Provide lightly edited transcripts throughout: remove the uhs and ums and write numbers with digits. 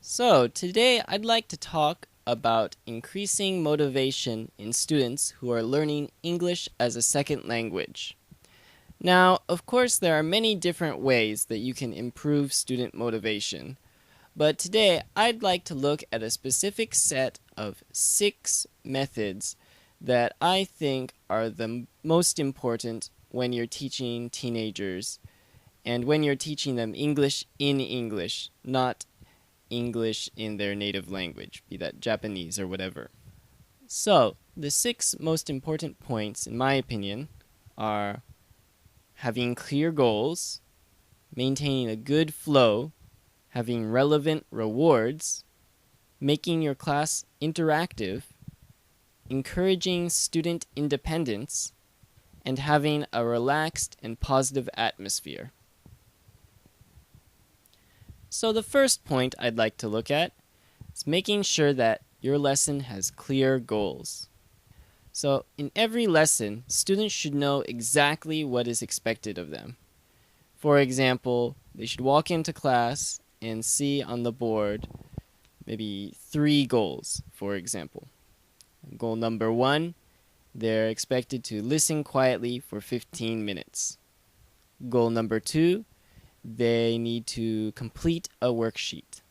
So, today I'd like to talk about increasing motivation in students who are learning English as a second language. Now, of course, there are many different ways that you can improve student motivation, but today I'd like to look at a specific set of 6 methods that I think are the most important when you're teaching teenagers and when you're teaching them English in English, not English in their native language, be that Japanese or whatever. So, the 6 most important points, in my opinion, are having clear goals, maintaining a good flow, having relevant rewards, making your class interactive, encouraging student independence, and having a relaxed and positive atmosphere. So the first point I'd like to look at is making sure that your lesson has clear goals. So in every lesson, students should know exactly what is expected of them. For example, they should walk into class and see on the board maybe 3 goals, for example. Goal number 1, they're expected to listen quietly for 15 minutes. Goal number 2, they need to complete a worksheet.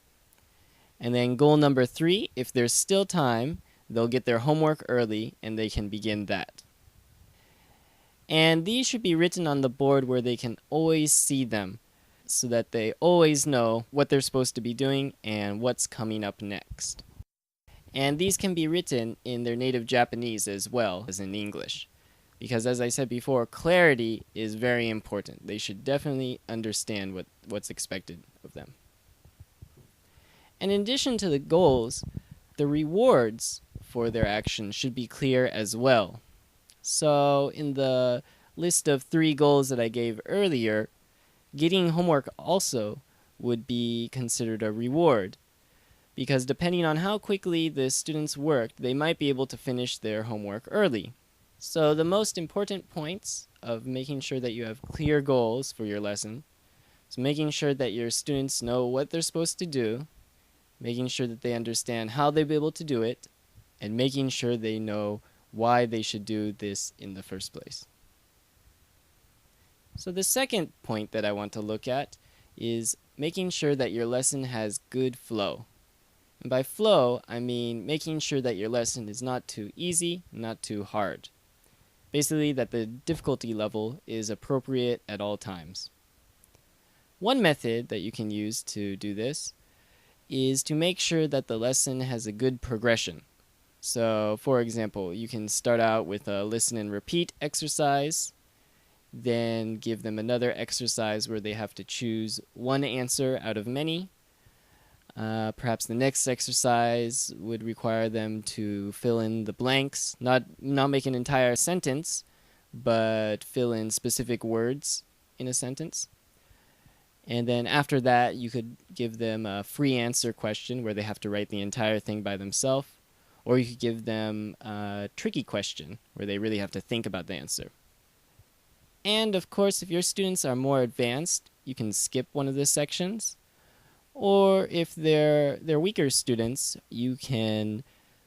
And then goal number 3, if there's still time, they'll get their homework early and they can begin that. And these should be written on the board where they can always see them so that they always know what they're supposed to be doing and what's coming up next. And these can be written in their native Japanese as well as in English. Because as I said before, clarity is very important. They should definitely understand what's expected of them. And in addition to the goals, the rewards for their actions should be clear as well. So in the list of 3 goals that I gave earlier, getting homework also would be considered a reward. Because depending on how quickly the students worked, they might be able to finish their homework early. So the most important points of making sure that you have clear goals for your lesson is making sure that your students know what they're supposed to do, making sure that they understand how they'll be able to do it, and making sure they know why they should do this in the first place. So the second point that I want to look at is making sure that your lesson has good flow. And by flow, I mean making sure that your lesson is not too easy, not too hard. Basically, that the difficulty level is appropriate at all times. One method that you can use to do this is to make sure that the lesson has a good progression. So, for example, you can start out with a listen and repeat exercise, then give them another exercise where they have to choose one answer out of many. Perhaps the next exercise would require them to fill in the blanks, not make an entire sentence, but fill in specific words in a sentence. And then after that, you could give them a free answer question where they have to write the entire thing by themselves, or you could give them a tricky question where they really have to think about the answer. And of course, if your students are more advanced, you can skip one of the sections. Or if they're weaker students, you can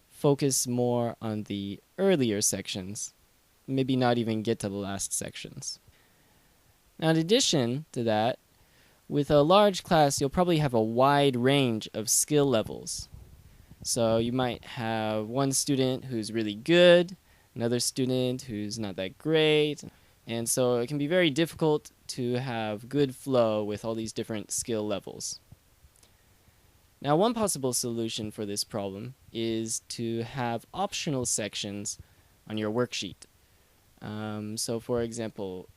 focus more on the earlier sections, maybe not even get to the last sections. Now, in addition to that, with a large class, you'll probably have a wide range of skill levels. So you might have one student who's really good, another student who's not that great, and so it can be very difficult to have good flow with all these different skill levels. Now, one possible solution for this problem is to have optional sections on your worksheet. So, for example,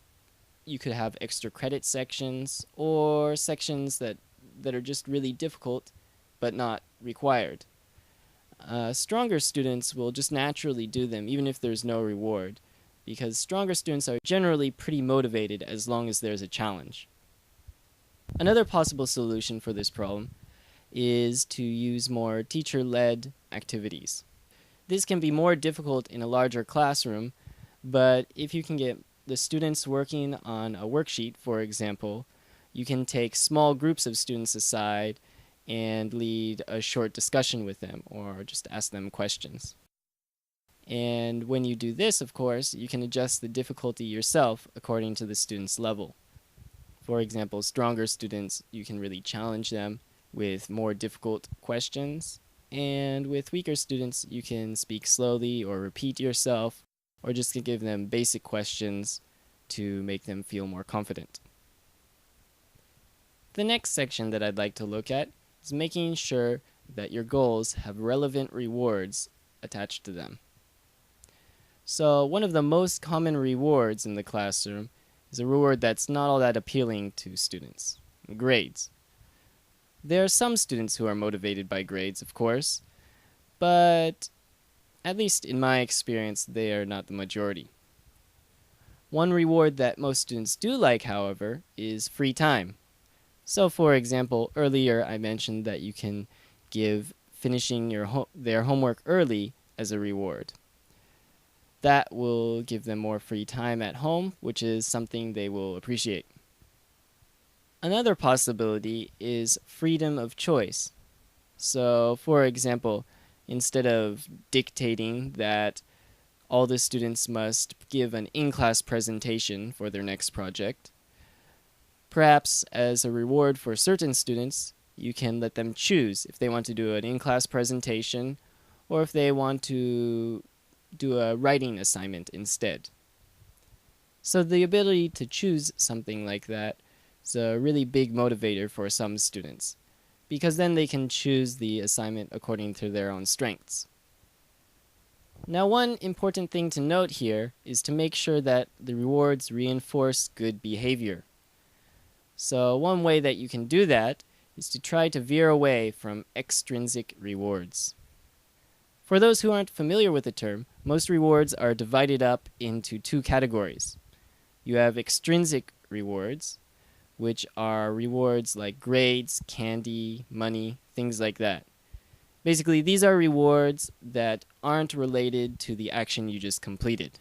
you could have extra credit sections or sections that are just really difficult but not required. Stronger students will just naturally do them even if there's no reward, because stronger students are generally pretty motivated as long as there's a challenge. Another possible solution for this problem is to use more teacher-led activities. This can be more difficult in a larger classroom, but if you can get the students working on a worksheet, for example, you can take small groups of students aside and lead a short discussion with them or just ask them questions. And when you do this, of course, you can adjust the difficulty yourself according to the student's level. For example, stronger students, you can really challenge them with more difficult questions. And with weaker students, you can speak slowly or repeat yourself, or just give them basic questions to make them feel more confident. The next section that I'd like to look at is making sure that your goals have relevant rewards attached to them. So one of the most common rewards in the classroom is a reward that's not all that appealing to students: grades. There are some students who are motivated by grades, of course, but at least in my experience, they are not the majority. One reward that most students do like, however, is free time. So, for example, earlier I mentioned that you can give finishing their homework early as a reward. That will give them more free time at home, which is something they will appreciate. Another possibility is freedom of choice. So, for example, instead of dictating that all the students must give an in-class presentation for their next project, perhaps as a reward for certain students, you can let them choose if they want to do an in-class presentation or if they want to do a writing assignment instead. So the ability to choose something like that is a really big motivator for some students, because then they can choose the assignment according to their own strengths. Now, one important thing to note here is to make sure that the rewards reinforce good behavior. So one way that you can do that is to try to veer away from extrinsic rewards. For those who aren't familiar with the term, most rewards are divided up into two categories. You have extrinsic rewards, which are rewards like grades, candy, money, things like that. Basically, these are rewards that aren't related to the action you just completed.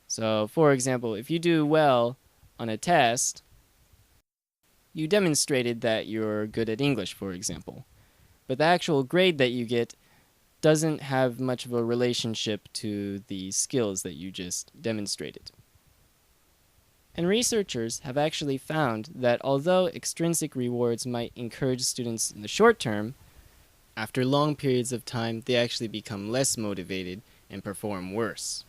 So, for example, if you do well on a test, you demonstrated that you're good at English, for example. But the actual grade that you get doesn't have much of a relationship to the skills that you just demonstrated. And researchers have actually found that although extrinsic rewards might encourage students in the short term, after long periods of time, they actually become less motivated and perform worse.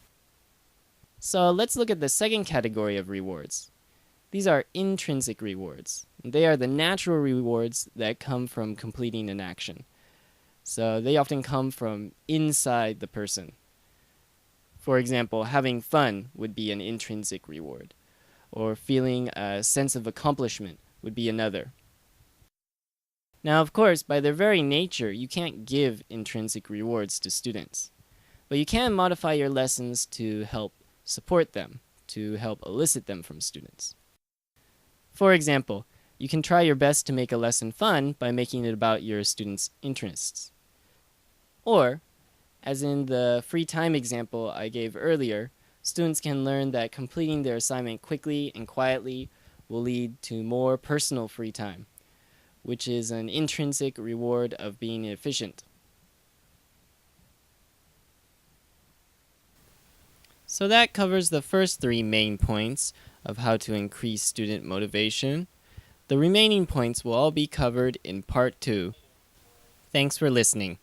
So let's look at the second category of rewards. These are intrinsic rewards. They are the natural rewards that come from completing an action. So they often come from inside the person. For example, having fun would be an intrinsic reward, or feeling a sense of accomplishment would be another. Now, of course, by their very nature, you can't give intrinsic rewards to students, but you can modify your lessons to help support them, to help elicit them from students. For example, you can try your best to make a lesson fun by making it about your students' interests. Or, as in the free time example I gave earlier, students can learn that completing their assignment quickly and quietly will lead to more personal free time, which is an intrinsic reward of being efficient. So that covers the first three main points of how to increase student motivation. The remaining points will all be covered in part 2. Thanks for listening.